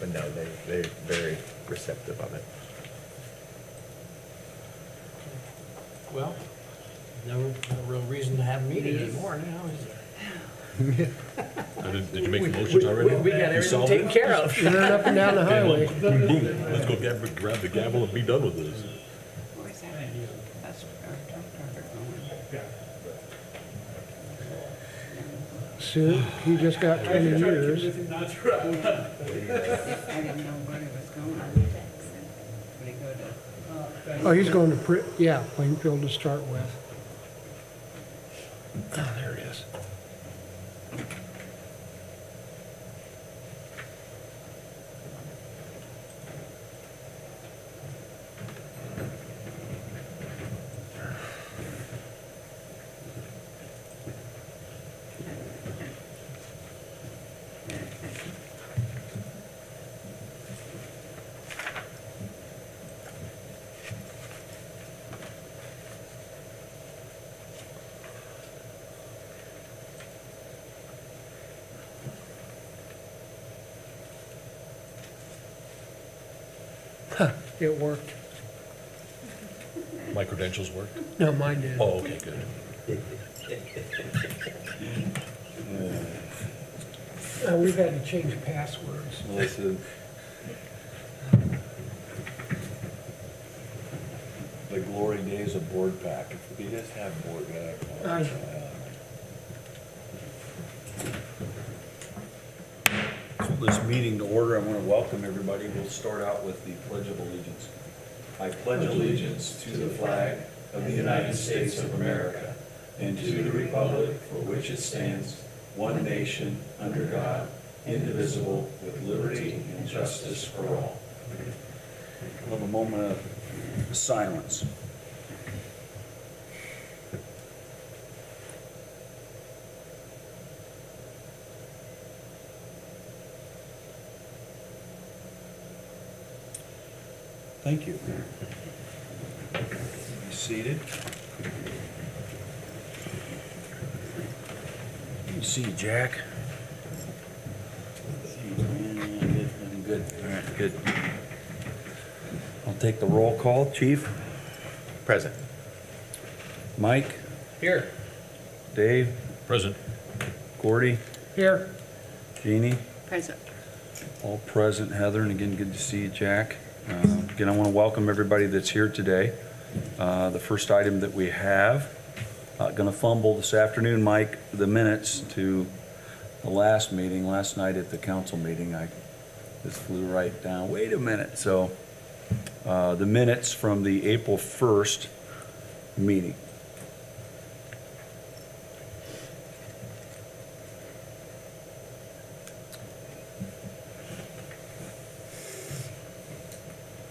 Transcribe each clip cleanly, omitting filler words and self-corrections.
But no, they're very receptive of it. Well, no real reason to have a meeting anymore now, is there? Did you make the motions already? We got You everything solved taken it? care of. Running up and down the highway. Boom, boom. Let's go grab the gavel and be done with this. Where's that? That's where our truck driver going. Sue, he just got 20 years. I didn't know where he was going. Would he go to? Oh, he's going to, yeah, Plainfield to start with. Oh, there it is. It worked. My credentials work? No, mine did. Oh, okay, good. We've had to change passwords. Listen. The glory days of board pack. If we just have board pack. Call this meeting to order. I want to welcome everybody. We'll start out with the Pledge of Allegiance. I pledge allegiance to the flag of the United States of America and to the republic for which it stands, one nation, under God, indivisible, with liberty and justice for all. We'll have a moment of silence. Thank you. Be seated. Good to see you, Jack. Good. All right, good. I'll take the roll call. Chief? Present. Mike? Here. Dave? Present. Gordy? Here. Jeannie? Present. All present. Heather, and again, good to see you, Jack. Again, I want to welcome everybody that's here today. The first item that we have, going to fumble this afternoon, Mike, the minutes to the last meeting, last night at the council meeting. I just flew right down. Wait a minute. So the minutes from the April 1st meeting.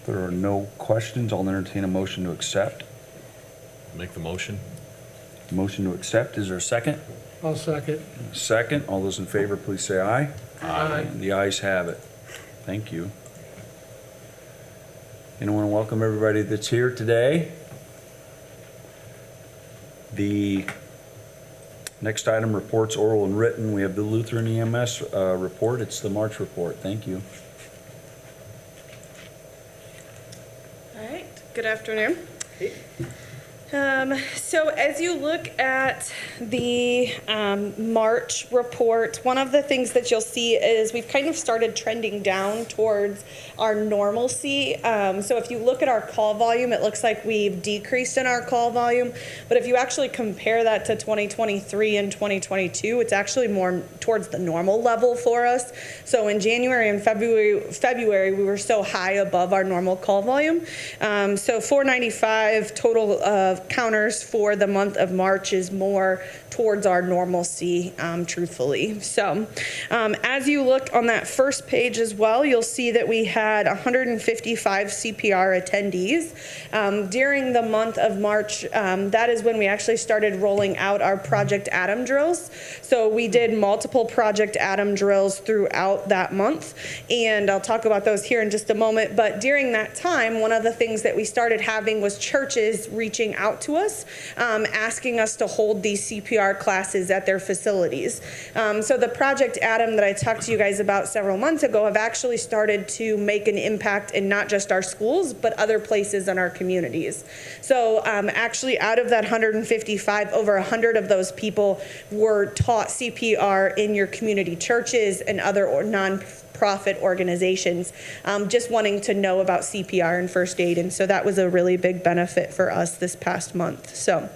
If there are no questions, I'll entertain a motion to accept. Make the motion. Motion to accept, is there a second? I'll second. Second, all those in favor, please say aye. Aye. The ayes have it. Thank you. And I want to welcome everybody that's here today. The next item, reports oral and written. We have the Lutheran EMS report. It's the March report. Thank you. All right, good afternoon. So as you look at the March report, one of the things that you'll see is we've kind of started trending down towards our normalcy. So if you look at our call volume, it looks like we've decreased in our call volume. But if you actually compare that to 2023 and 2022, it's actually more towards the normal level for us. So in January and February, we were so high above our normal call volume. So 495 total of counters for the month of March is more towards our normalcy, truthfully. So as you look on that first page as well, you'll see that we had 155 CPR attendees. During the month of March, that is when we actually started rolling out our Project Adam drills. So we did multiple Project Adam drills throughout that month, and I'll talk about those here in just a moment. But during that time, one of the things that we started having was churches reaching out out to us, asking us to hold these CPR classes at their facilities. So the Project Adam that I talked to you guys about several months ago have actually started to make an impact in not just our schools, but other places in our communities. So actually out of that 155, over 100 of those people were taught CPR in your community churches and other non-profit organizations, just wanting to know about CPR and first aid. And so that was a really big benefit for us this past month. So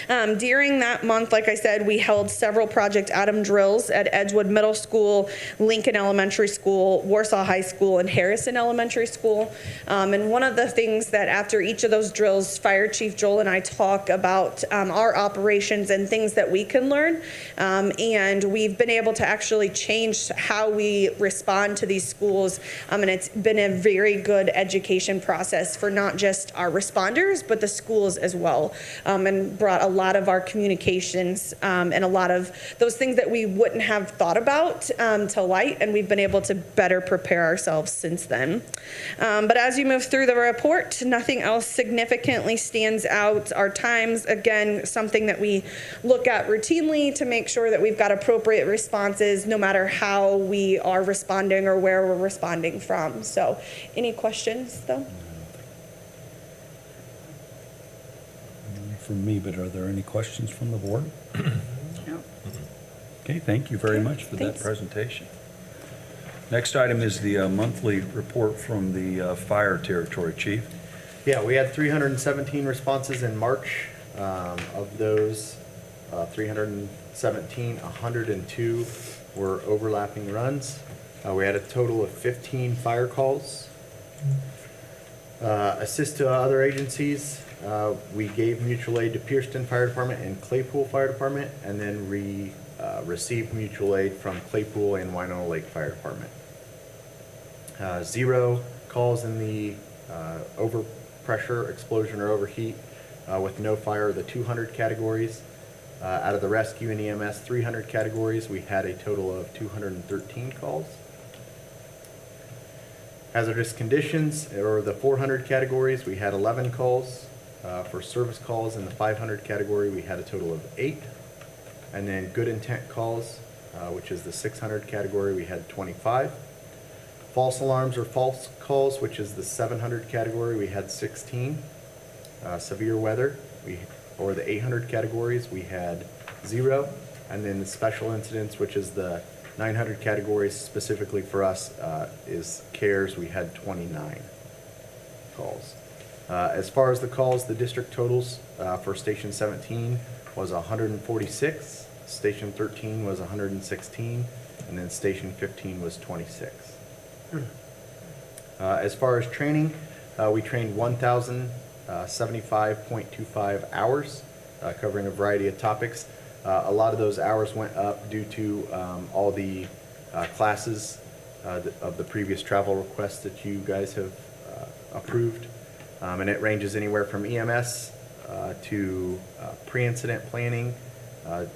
during that month, like I said, we held several Project Adam drills at Edgewood Middle School, Lincoln Elementary School, Warsaw High School, and Harrison Elementary School. And one of the things that after each of those drills, Fire Chief Joel and I talk about our operations and things that we can learn. And we've been able to actually change how we respond to these schools. And it's been a very good education process for not just our responders, but the schools as well. And brought a lot of our communications and a lot of those things that we wouldn't have thought about to light, and we've been able to better prepare ourselves since then. But as you move through the report, nothing else significantly stands out. Our times, again, something that we look at routinely to make sure that we've got appropriate responses no matter how we are responding or where we're responding from. So any questions though? From me, but are there any questions from the board? No. Okay, thank you very much for that Thanks. presentation. Next item is the monthly report from the fire territory chief. Yeah, we had 317 responses in March. Of those 317, 102 were overlapping runs. We had a total of 15 fire calls. Assist to other agencies. We gave mutual aid to Pierceton Fire Department and Claypool Fire Department, and then we received mutual aid from Claypool and Winona Lake Fire Department. 0 calls in the overpressure, explosion, or overheat with no fire, the 200 categories. Out of the rescue and EMS 300 categories, we had a total of 213 calls. Hazardous conditions, or the 400 categories, we had 11 calls. For service calls in the 500 category, we had a total of 8. And then good intent calls, which is the 600 category, we had 25. False alarms or false calls, which is the 700 category, we had 16. Severe weather, or the 800 categories, we had 0. And then the special incidents, which is the 900 categories specifically for us, is CARES, we had 29 calls. As far as the calls, the district totals for Station 17 was 146, Station 13 was 116, and then Station 15 was 26. As far as training, we trained 1,075.25 hours, covering a variety of topics. A lot of those hours went up due to all the classes of the previous travel requests that you guys have approved. And it ranges anywhere from EMS to pre-incident planning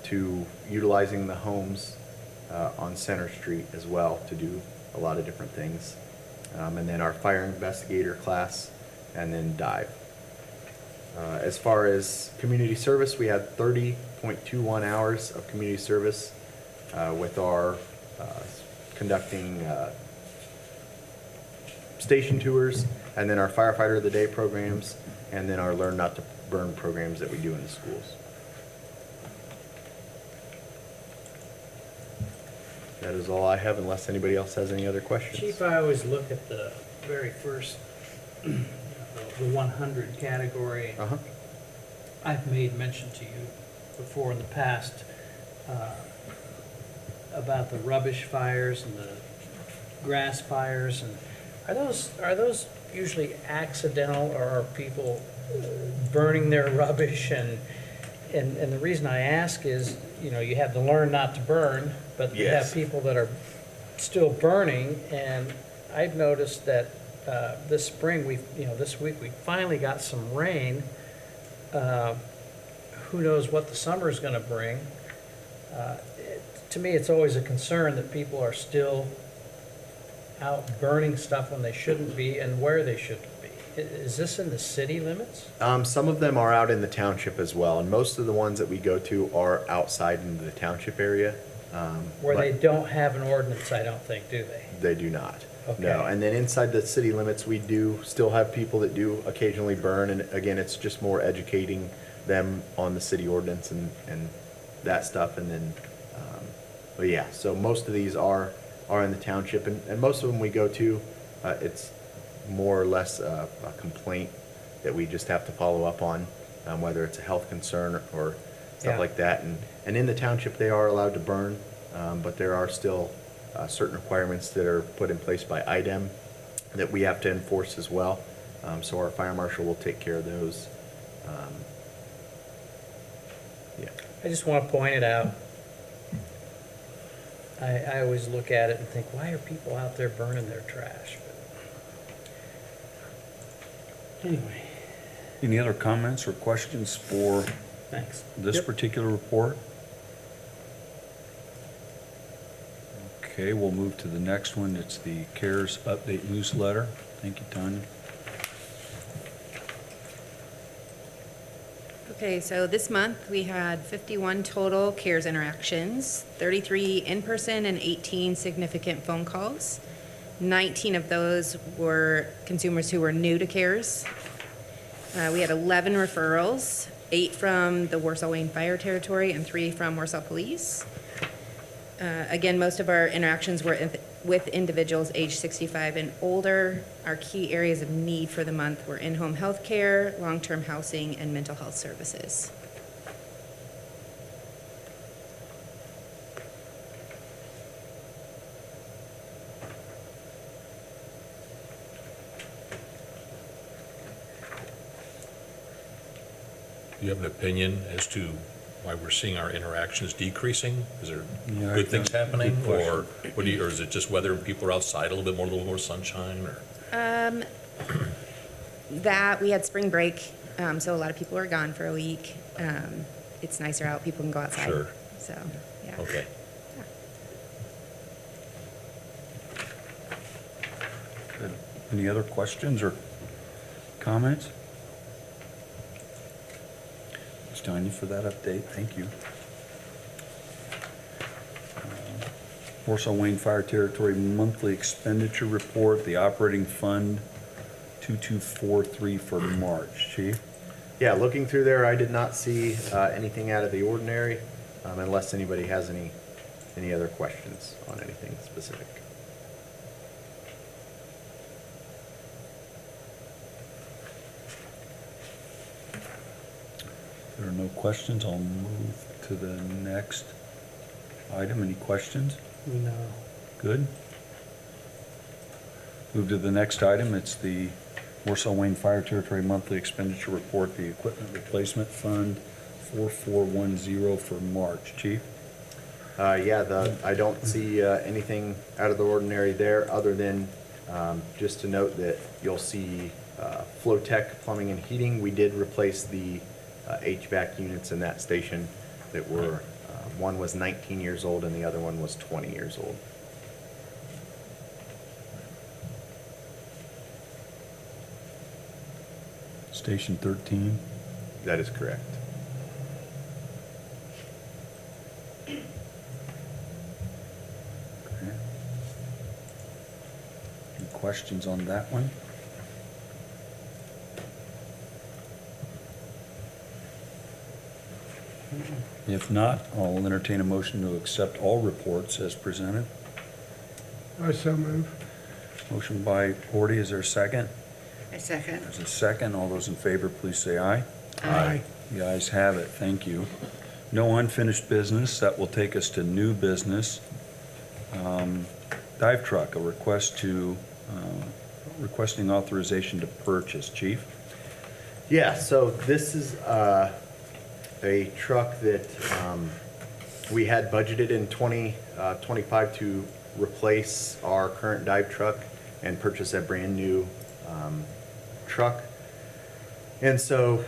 to utilizing the homes on Center Street as well to do a lot of different things. And then our fire investigator class, and then dive. As far as community service, we had 30.21 hours of community service with our conducting station tours, and then our firefighter of the day programs, and then our learn not to burn programs that we do in the schools. That is all I have, unless anybody else has any other questions. Chief, I always look at the very first, the 100 category. Uh-huh. I've made mention to you before in the past about the rubbish fires and the grass fires, and are those usually accidental, or are people burning their rubbish? And the reason I ask is, you have to learn not to burn, but you have Yes. people that are still burning. And I've noticed that this spring, this week we finally got some rain. Who knows what the summer is going to bring? To me, it's always a concern that people are still out burning stuff when they shouldn't be and where they shouldn't be. Is this in the city limits? Some of them are out in the township as well, and most of the ones that we go to are outside into the township area. Where but they don't have an ordinance, I don't think, do they? They do not. Okay. No, and then inside the city limits, we do still have people that do occasionally burn, and again, it's just more educating them on the city ordinance and that stuff, and then, but yeah, so most of these are in the township, and most of them we go to, it's more or less a complaint that we just have to follow up on, whether it's a health concern or stuff Yeah. like that, and in the township, they are allowed to burn, but there are still certain requirements that are put in place by IDEM that we have to enforce as well. So our fire marshal will take care of those. Yeah. I just want to point it out. I always look at it and think, why are people out there burning their trash? But anyway, Any other comments or questions for thanks. this Yep. particular report? Okay, we'll move to the next one. It's the CARES Update newsletter. Thank you, Tanya. Okay, so this month, we had 51 total CARES interactions, 33 in-person and 18 significant phone calls. 19 of those were consumers who were new to CARES. We had 11 referrals, 8 from the Warsaw-Wayne Fire Territory and 3 from Warsaw Police. Again, most of our interactions were with individuals age 65 and older. Our key areas of need for the month were in-home health care, long-term housing, and mental health services. Do you have an opinion as to why we're seeing our interactions decreasing? Is there Yeah, good things good happening, or question. or is it just weather and people are outside a little more sunshine, or? That, we had spring break, so a lot of people are gone for a week. It's nicer out, people can go outside. Sure. So, yeah. Okay. Good. Any other questions or comments? Thanks, Tanya, for that update. Thank you. Warsaw-Wayne Fire Territory monthly expenditure report, the operating fund 2243 for March. Chief? Yeah, looking through there, I did not see anything out of the ordinary, unless anybody has any other questions on anything specific. If there are no questions, I'll move to the next item. Any questions? No. Good. Move to the next item. It's the Warsaw-Wayne Fire Territory monthly expenditure report, the equipment replacement fund 4410 for March. Chief? Yeah, I don't see anything out of the ordinary there, other than just to note that you'll see Flowtech Plumbing and Heating. We did replace the HVAC units in that station that were, one was 19 years old and the other one was 20 years old. Station 13. That is correct. Okay. Any questions on that one? If not, I'll entertain a motion to accept all reports as presented. I so move. Motion by Porty, is there a second? I second. There's a second. All those in favor, please say aye. Aye. The ayes have it. Thank you. No unfinished business. That will take us to new business. Dive truck, a request to, requesting authorization to purchase. Chief? Yeah, so this is a truck that we had budgeted in 2025 to replace our current dive truck and purchase a brand-new truck. And so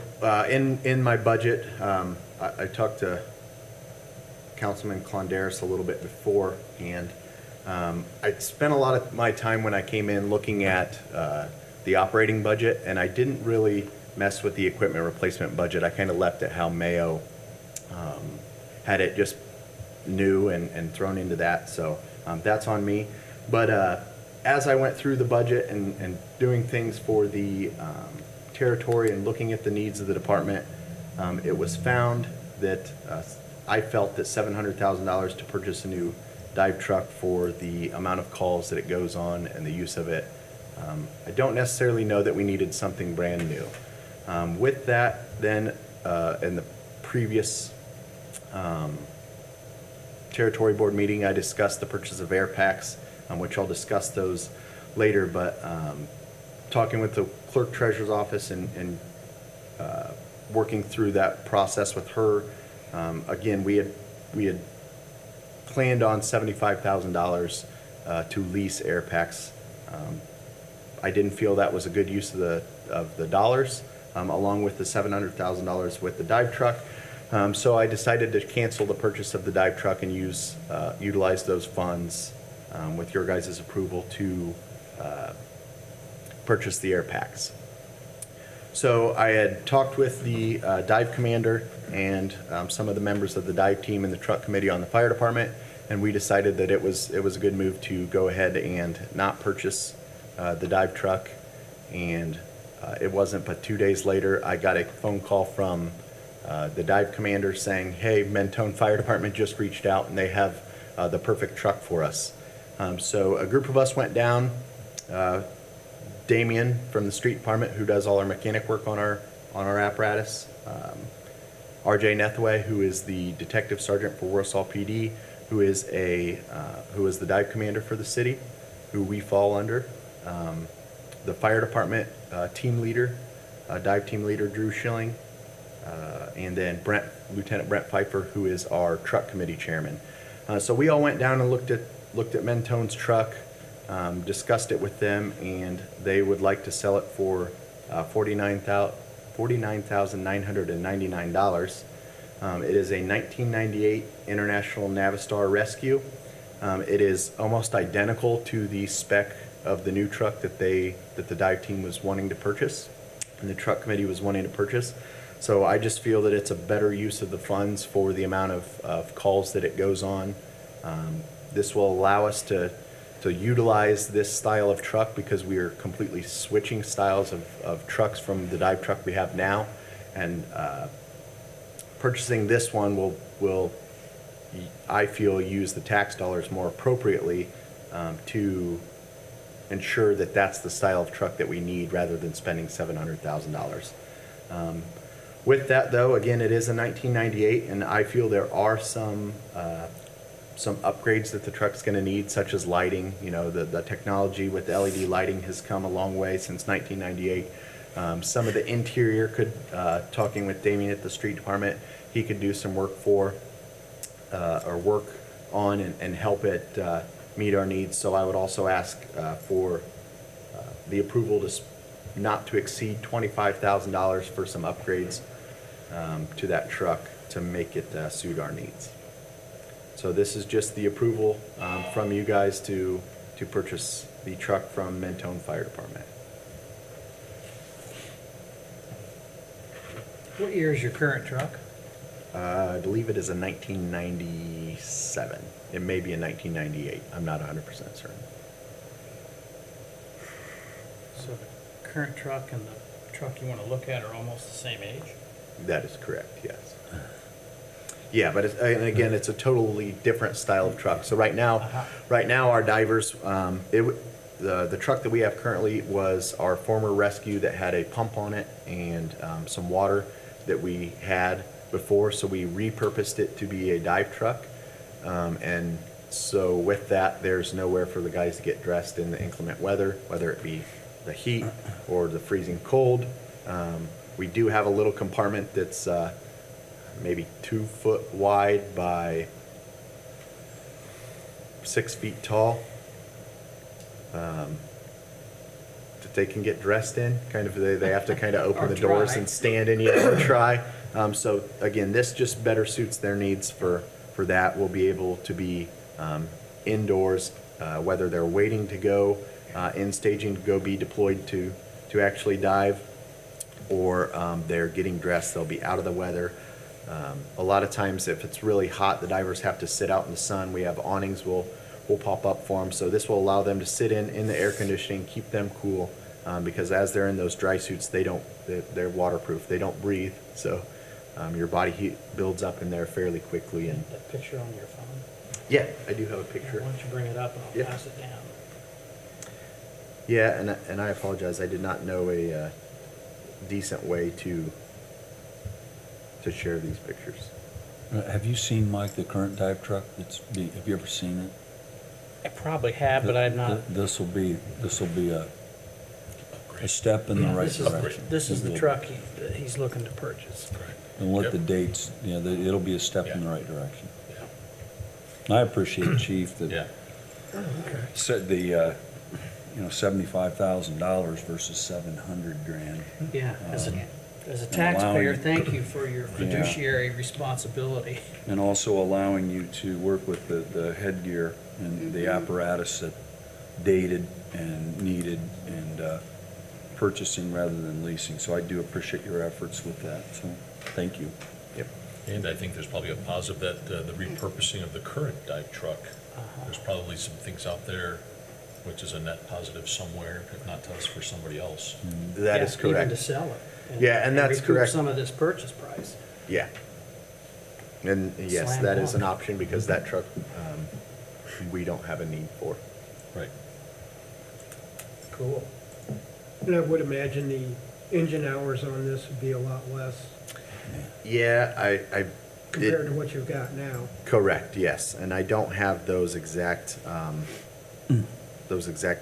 in my budget, I talked to Councilman Clondaris a little bit beforehand. I spent a lot of my time when I came in looking at the operating budget, and I didn't really mess with the equipment replacement budget. I kind of left it how Mayo had it just new and thrown into that, so that's on me. But as I went through the budget and doing things for the territory and looking at the needs of the department, it was found that I felt that $700,000 to purchase a new dive truck for the amount of calls that it goes on and the use of it. I don't necessarily know that we needed something brand new. With that, then, in the previous territory board meeting, I discussed the purchase of air packs, which I'll discuss those later, but talking with the clerk treasurer's office and working through that process with her, again, we had planned on $75,000 to lease air packs. I didn't feel that was a good use of the dollars, along with the $700,000 with the dive truck. So I decided to cancel the purchase of the dive truck and utilize those funds with your guys' approval to purchase the air packs. So I had talked with the dive commander and some of the members of the dive team and the truck committee on the fire department, and we decided that it was a good move to go ahead and not purchase the dive truck. And it wasn't but 2 days later, I got a phone call from the dive commander saying, hey, Mentone Fire Department just reached out and they have the perfect truck for us. So a group of us went down. Damien from the street department, who does all our mechanic work on our apparatus. RJ Nethaway, who is the detective sergeant for Warsaw PD, who is the dive commander for the city, who we fall under. The fire department team leader, dive team leader Drew Schilling, and then Lieutenant Brent Pfeiffer, who is our truck committee chairman. So we all went down and looked at Mentone's truck, discussed it with them, and they would like to sell it for $49,999. It is a 1998 International Navistar Rescue. It is almost identical to the spec of the new truck that the dive team was wanting to purchase and the truck committee was wanting to purchase. So I just feel that it's a better use of the funds for the amount of calls that it goes on. This will allow us to utilize this style of truck because we are completely switching styles of trucks from the dive truck we have now, and purchasing this one will I feel use the tax dollars more appropriately to ensure that that's the style of truck that we need rather than spending $700,000. With that though, again, it is a 1998, and I feel there are some upgrades that the truck's going to need, such as lighting. You know, the technology with LED lighting has come a long way since 1998. Some of the interior talking with Damien at the street department, he could do some work work on and help it meet our needs. So I would also ask for the approval not to exceed $25,000 for some upgrades to that truck to make it suit our needs. So this is just the approval from you guys to purchase the truck from Mentone Fire Department. What year is your current truck? I believe it is a 1997. It may be a 1998. I'm not 100% certain. So the current truck and the truck you want to look at are almost the same age? That is correct, yes. Yeah, but and again, it's a totally different style of truck. So right now our divers, the truck that we have currently was our former rescue that had a pump on it and some water that we had before. So we repurposed it to be a dive truck. And so with that, there's nowhere for the guys to get dressed in the inclement weather, whether it be the heat or the freezing cold. We do have a little compartment that's maybe 2 foot wide by 6 feet tall that they can get dressed in. Kind of, they have to kind of open the doors try. and stand in, or try. So again, this just better suits their needs for that. We'll be able to be indoors, whether they're waiting to go in staging to go be deployed to to actually dive, or they're getting dressed, they'll be out of the weather. A lot of times, if it's really hot, the divers have to sit out in the sun. We have awnings we'll pop up for them, so this will allow them to sit in the air conditioning, keep them cool, because as they're in those dry suits, they're waterproof, they don't breathe, so your body heat builds up in there fairly quickly. And That picture on your phone. yeah, I do have a Why picture. don't you bring it up and Yeah. I'll pass it down. Yeah, and I apologize, I did not know a decent way to share these pictures. Have you seen, Mike, the current dive truck have you ever seen it? I probably have, but I'm not. This will be a step in the right This is- direction. This is It the will. truck that he's looking to purchase. And what Yep. the dates, it'll be a step in the right direction. Yeah. I appreciate, Chief, that Yeah. said the, $75,000 versus 700 grand. Yeah, as Um, a taxpayer, allowing- thank you for your fiduciary responsibility. And also allowing you to work with the headgear and the apparatus that dated and needed, and purchasing rather than leasing. So I do appreciate your efforts with that, so thank you. Yep. And I think there's probably a positive that the repurposing of the current dive truck, there's probably some things out there, which is a net positive somewhere, if not to us, for somebody else. That Yeah, is Even to correct. sell it. Yeah, and that's recoup correct. some of this purchase price. Yeah. And yes, Slam that is an dunk. option, because that truck, we don't have a need for. Right. Cool. And I would imagine the engine hours on this would be a lot less Yeah, I compared to what you've got now. correct, yes, and I don't have those exact,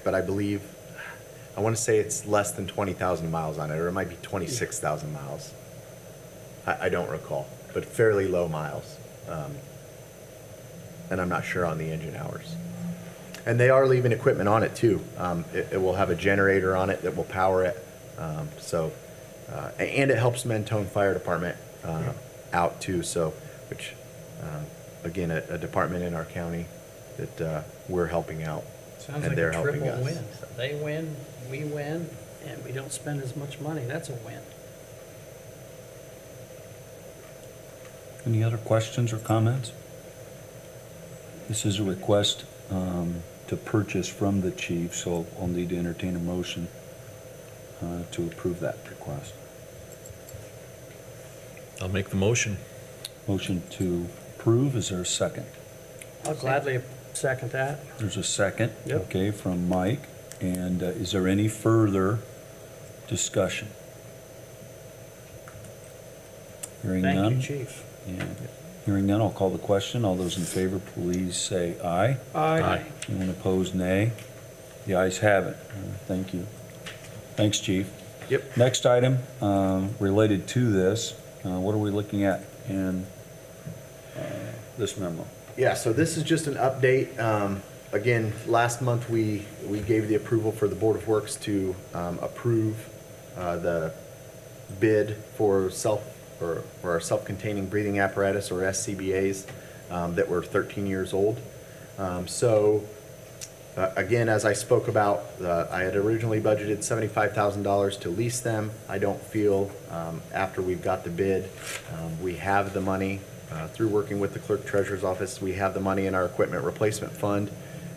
but I believe, I want to say it's less than 20,000 miles on it, or it might be 26,000 miles. I don't recall, but fairly low miles. And I'm not sure on the engine hours. And they are leaving equipment on it too. It will have a generator on it that will power it. And it helps Mentone Fire Department out too, so, which, again, a department in our county that we're helping out. Sounds And like they're a helping triple us. win. They win, we win, and we don't spend as much money. That's a win. Any other questions or comments? This is a request to purchase from the chief, so I'll need to entertain a motion to approve that request. I'll make the motion. Motion to approve, is there a second? I'll gladly second that. There's a second, Yep. okay, from Mike. And is there any further discussion? Hearing none? Thank you, chief. Yeah. Hearing none, I'll call the question. All those in favor, please say aye. Aye. Anyone opposed, nay. The ayes have it. Thank you. Thanks, Chief. Yep. Next item, related to this, what are we looking at in this memo? Yeah, so this is just an update. Again, last month, we gave the approval for the Board of Works to approve the bid for our self-containing breathing apparatus, or SCBA's, that were 13 years old. Again, as I spoke about, I had originally budgeted $75,000 to lease them. I don't feel, after we've got the bid, we have the money, through working with the clerk treasurer's office, we have the money in our equipment replacement fund.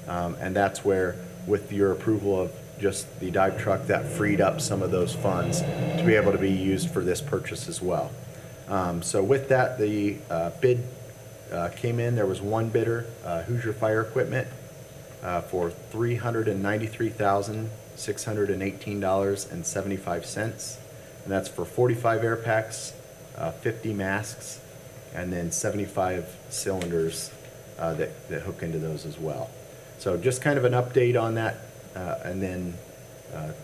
And that's where, with your approval of just the dive truck, that freed up some of those funds to be able to be used for this purchase as well. So with that, the bid came in. There was one bidder, Hoosier Fire Equipment, for $393,618.75. And that's for 45 air packs, 50 masks, and then 75 cylinders that hook into those as well. So just kind of an update on that, and then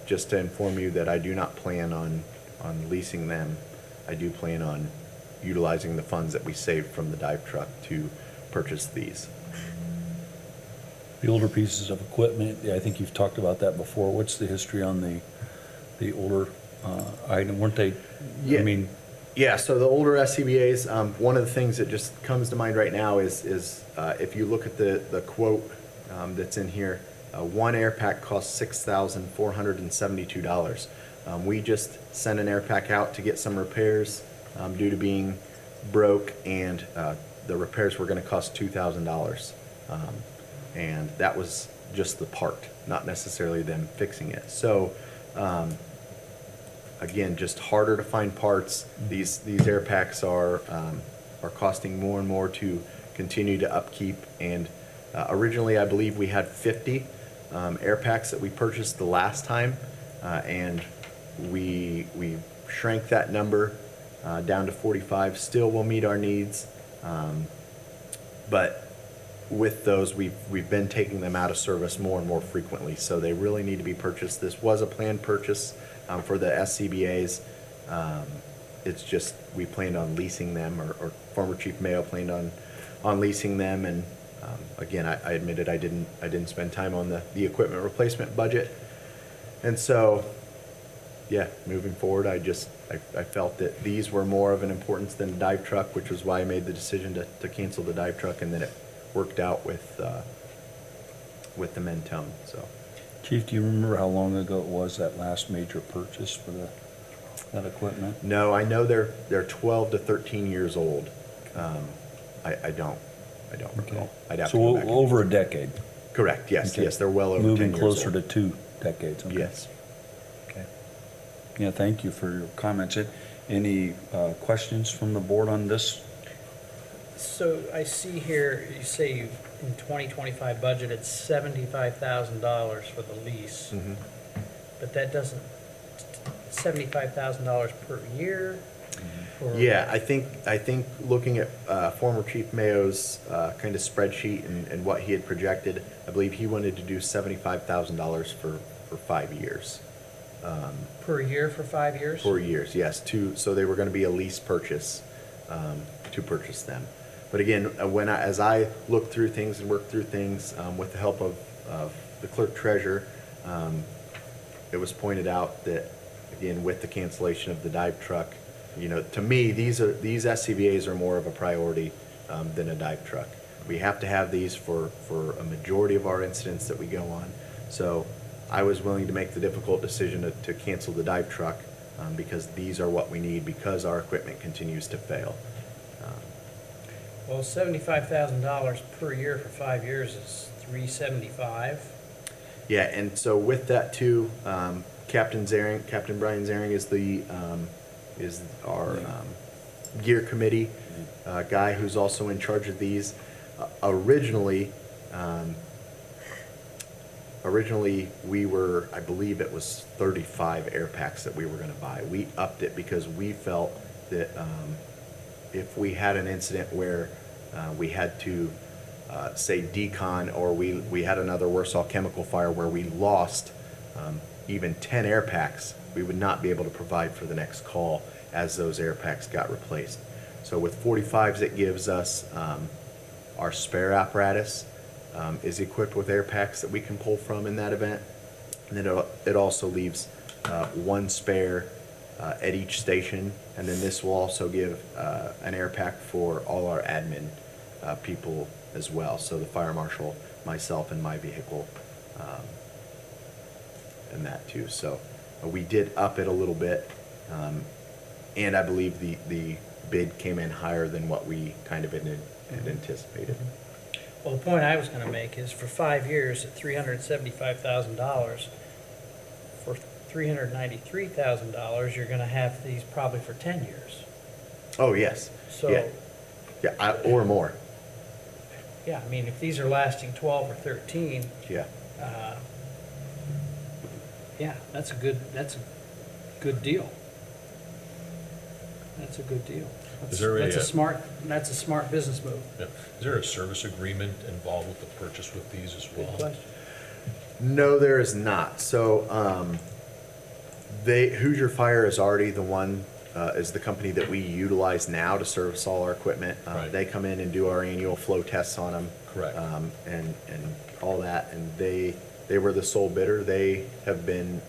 just to inform you that I do not plan on leasing them. I do plan on utilizing the funds that we saved from the dive truck to purchase these. The older pieces of equipment, yeah, I think you've talked about that before. What's the history on the older item? Weren't they, I Yeah. mean, Yeah, so the older SCBA's, one of the things that just comes to mind right now is if you look at the quote that's in here, one air pack costs $6,472. We just sent an air pack out to get some repairs due to being broke, and the repairs were going to cost $2,000. And that was just the part, not necessarily them fixing it. So, again, just harder to find parts. These air packs are costing more and more to continue to upkeep. And originally, I believe we had 50 air packs that we purchased the last time, and we shrank that number down to 45. Still will meet our needs, but with those, we've been taking them out of service more and more frequently, so they really need to be purchased. This was a planned purchase for the SCBA's. It's just we planned on leasing them, or former Chief Mayo planned on leasing them, and again, I admitted I didn't spend time on the equipment replacement budget, and so yeah, moving forward, I felt that these were more of an importance than a dive truck, which was why I made the decision to cancel the dive truck, and then it worked out with the Mentone. So, Chief, do you remember how long ago it was, that last major purchase for that equipment? no, I know they're 12 to 13 years old. I don't recall. I'd have to go So back and- over a decade? Correct. Yes, Okay. yes, they're well over 10 Moving years closer old. to 2 decades? Okay. Yes. Okay. Yeah, thank you for your comments. Any questions from the board on this? So I see here, you say you, in 2025 budget, it's $75,000 for the lease, Mhm. but that doesn't, $75,000 per year? Or- Yeah, I think looking at former Chief Mayo's kind of spreadsheet and what he had projected, I believe he wanted to do $75,000 for 5 years. Per year for 5 years? 4 years, yes. So they were going to be a lease purchase to purchase them. But again, as I looked through things and worked through things with the help of the clerk treasurer, it was pointed out that, again, with the cancellation of the dive truck, to me, these SCBA's are more of a priority than a dive truck. We have to have these for a majority of our incidents that we go on. So I was willing to make the difficult decision to cancel the dive truck because these are what we need, because our equipment continues to fail. Well, $75,000 per year for 5 years is $375. Yeah, and so with that too, Captain Brian Zaring is our gear committee guy who's also in charge of these. Originally, we were, I believe it was 35 air packs that we were going to buy. We upped it because we felt that if we had an incident where we had to say decon, or we had another Warsaw chemical fire where we lost even 10 air packs, we would not be able to provide for the next call as those air packs got replaced. So with 45s, it gives us our spare apparatus is equipped with air packs that we can pull from in that event. And then it also leaves one spare at each station. And then this will also give an air pack for all our admin people as well. So the fire marshal, myself, and my vehicle, and that too. So we did up it a little bit. And I believe the bid came in higher than what we kind of had anticipated. Well, the point I was going to make is for 5 years at $375,000, for $393,000, you're going to have these probably for 10 years. Oh, yes. So, Yeah, or more. yeah, I mean, if these are lasting 12 or 13, Yeah. yeah, that's a good deal. That's a good deal. Is there a, That's a smart business move. Yeah. Is there a service agreement involved with the purchase with these as well? Good question. No, there is not. So, Hoosier Fire is already the one, is the company that we utilize now to service all our equipment. Right. They come in and do our annual flow tests on them. Correct. And all that, and they were the sole bidder. They have been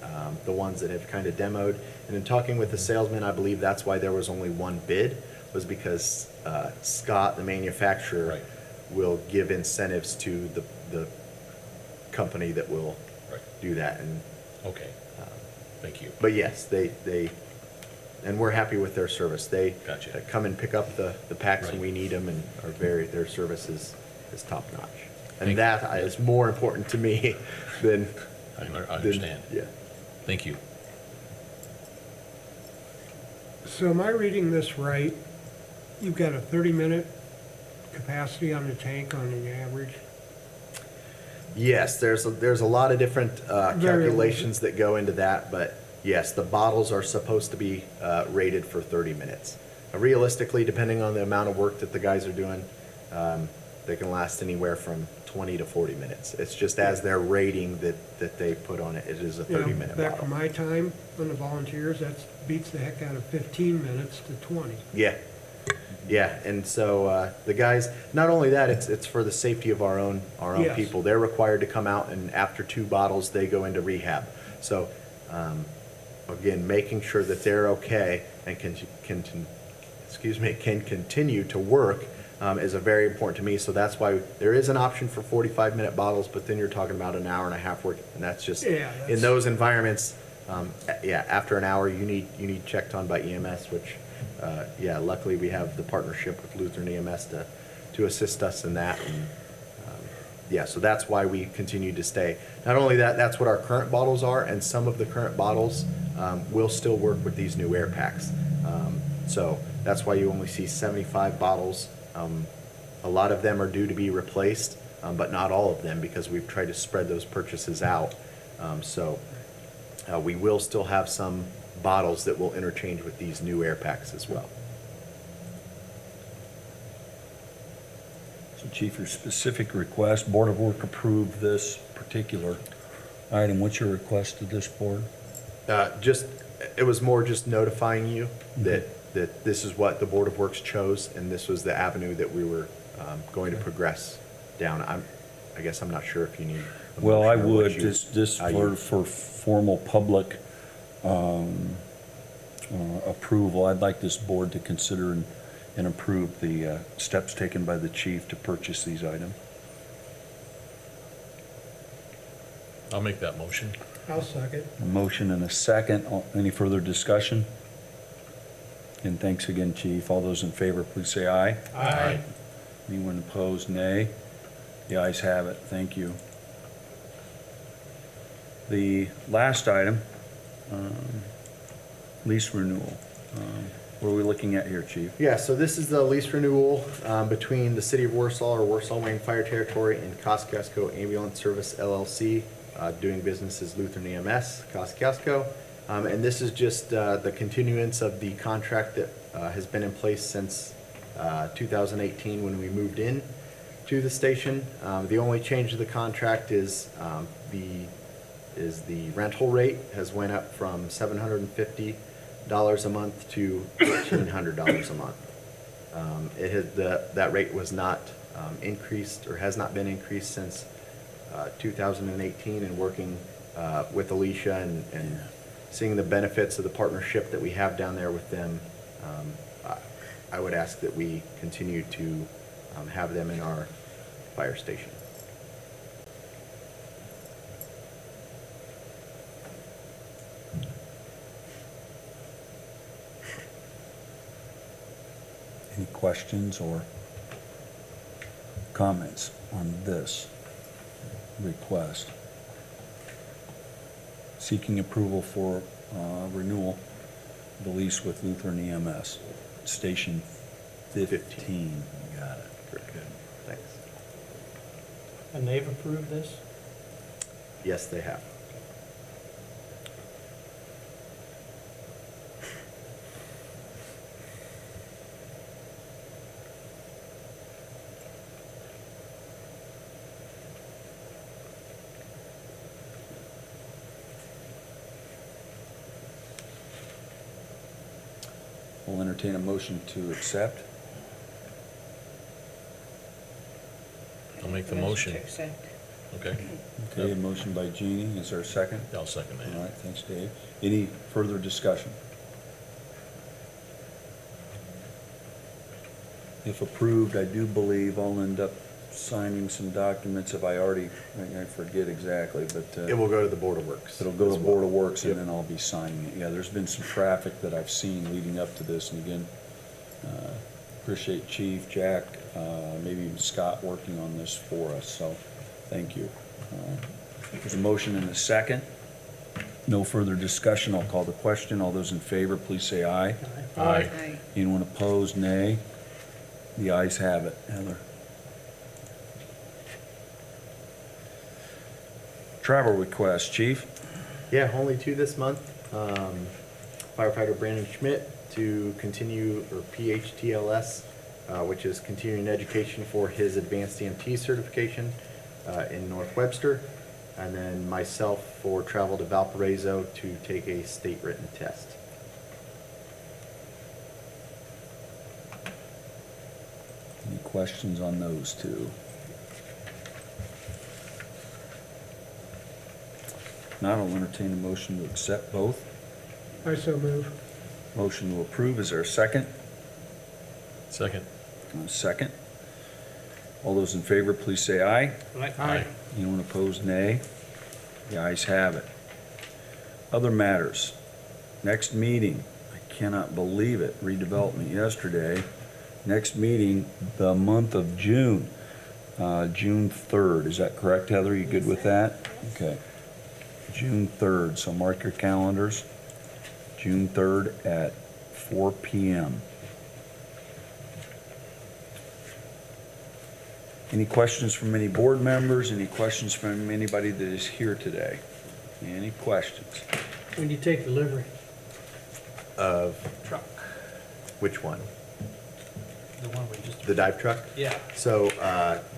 the ones that have kind of demoed. And in talking with the salesman, I believe that's why there was only one bid, was because Scott, the manufacturer, Right. will give incentives to the company that will Right. do that. And Okay. Thank you. But yes, and we're happy with their service. They Gotcha. come and pick up the packs when Right. we need them and their service is top notch. Thank- And that is more important to me than. I than- understand. Yeah. Thank you. So am I reading this right? You've got a 30-minute capacity on the tank on the average? Yes, there's a lot of different calculations that go into that, but yes, the bottles are supposed to be rated for 30 minutes. Realistically, depending on the amount of work that the guys are doing, they can last anywhere from 20 to 40 minutes. It's just as their rating that they put on it, it is a You know, 30-minute back bottle. from my time on the volunteers, that beats the heck out of 15 minutes to 20. Yeah, yeah, and so the guys, not only that, it's for the safety of our own Yes. people. They're required to come out, and after 2 bottles, they go into rehab. So, again, making sure that they're okay and can continue to work is a very important to me. So that's why there is an option for 45-minute bottles, but then you're talking about an hour and a half work, and that's just Yeah, in that's- those environments. Yeah, after an hour, you need checked on by EMS, which, yeah, luckily we have the partnership with Lutheran EMS to assist us in that. And, yeah, so that's why we continue to stay. Not only that, that's what our current bottles are, and some of the current bottles will still work with these new air packs. So that's why you only see 75 bottles. A lot of them are due to be replaced, but not all of them, because we've tried to spread those purchases out. So we will still have some bottles that will interchange with these new air packs as well. So Chief, your specific request, Board of Work approved this particular item. What's your request to this board? It was more just notifying you that this is what the Board of Works chose, and this was the avenue that we were going to progress down. I guess I'm not sure if you need. a Well, I motion or what would, you- just how you- for formal public approval, I'd like this board to consider and approve the steps taken by the chief to purchase these items. I'll make that motion. I'll second. A motion and a second. Any further discussion? And thanks again, chief. All those in favor, please say aye. Aye. Anyone opposed, nay? The ayes have it. Thank you. The last item, lease renewal. What are we looking at here, chief? Yeah, so this is the lease renewal between the City of Warsaw or Warsaw-Wayne Fire Territory and Kosciuszko Ambulance Service LLC, doing business as Lutheran EMS, Kosciuszko. And this is just the continuance of the contract that has been in place since 2018 when we moved in to the station. The only change to the contract is the rental rate has went up from $750 a month to $1,800 a month. That rate was not increased or has not been increased since 2018, and working with Alicia and seeing the benefits of the partnership that we have down there with them. I would ask that we continue to have them in our fire station. Any questions or comments on this request? Seeking approval for renewal of the lease with Lutheran EMS, Station 15. Got it. Very good. Thanks. And they've approved this? Yes, they have. We'll entertain a motion to accept. I'll make the motion. To accept. Okay. Okay, a motion by Jeannie. Is there a second? I'll second All that. right, thanks, Dave. Any further discussion? If approved, I do believe I'll end up signing some documents. Have I already, I forget exactly, but. It will go to the Board of Works. It'll go to as well. Board of Works, and Yep. then I'll be signing it. Yeah, there's been some traffic that I've seen leading up to this, and again, appreciate Chief, Jack, maybe even Scott working on this for us, so thank you. There's a motion and a second. No further discussion, I'll call the question. All those in favor, please say aye. Aye. Anyone opposed, nay? The ayes have it. Heather. Travel request, Chief? Yeah, only 2 this month. Firefighter Brandon Schmidt to continue, or PHTLS, which is continuing education for his advanced EMT certification in North Webster. And then myself for travel to Valparaiso to take a state written test. Any questions on those two? Not, I'll entertain a motion to accept both. I so move. Motion to approve, is there a second? Second. A second. All those in favor, please say aye. Aye. Anyone opposed, nay? The ayes have it. Other matters. Next meeting, I cannot believe it, redevelopment yesterday. Next meeting, the month of June, June 3rd. Is that correct, Heather? You good with that? Okay. June 3rd, so mark your calendars. June 3rd at 4 p.m. Any questions from any board members? Any questions from anybody that is here today? Any questions? When you take delivery, Of truck, which one? the one we just. The dive truck? Yeah. So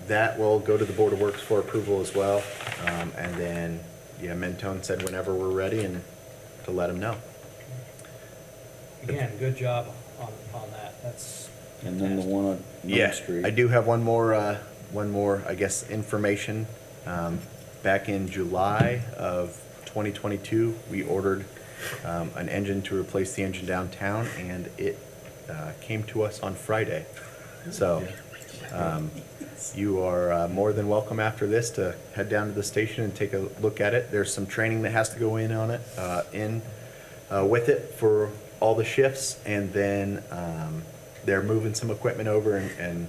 that will go to the Board of Works for approval as well. And then, yeah, Mentone said whenever we're ready and to let them know. Again, good job on that. That's And then the fantastic. one on Main Yeah, Street. I do have one more, I guess, information. Back in July of 2022, we ordered an engine to replace the engine downtown, and it came to us on Friday. So you are more than welcome after this to head down to the station and take a look at it. There's some training that has to go in on it, with it for all the shifts, and then they're moving some equipment over and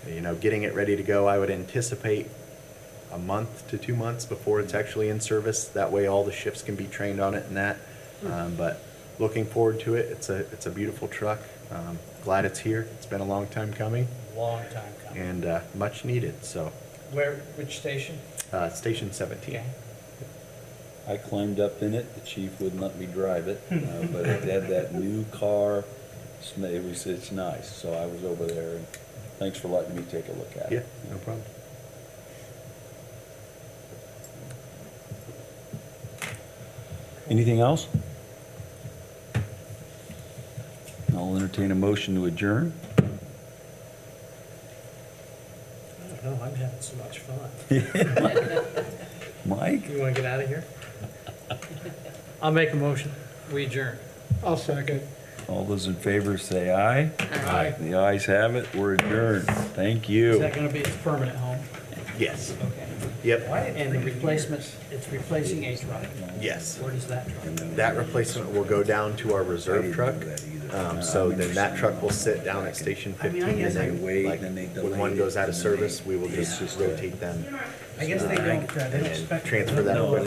you know, getting it ready to go. I would anticipate a month to 2 months before it's actually in service. That way all the shifts can be trained on it and that. But looking forward to it. It's a beautiful truck. Glad it's here. It's been a long time coming Long time coming. and much needed, so. Which station? Station 17. Okay. I climbed up in it, the chief wouldn't let me drive it, but it had that new car, it's nice, so I was over there, and thanks for letting me take a look at Yeah, it. no problem. Anything else? I'll entertain a motion to adjourn. I don't know, I'm having so much fun. Mike? You want to get out of here? I'll make a motion. We adjourn. I'll second. All those in favor say aye. Aye. The ayes have it, we're adjourned. Thank Is you. that going to be its permanent home? Yes. Okay. Yep. And the replacement, it's replacing a truck. Yes. Where does that truck? That replacement will go down to our reserve truck. So then that truck will sit down at Station I mean, I 15, and guess I then, wait, like, then they when delay one it, goes out of and then service, we will just rotate them I guess they don't and expect. transfer that equipment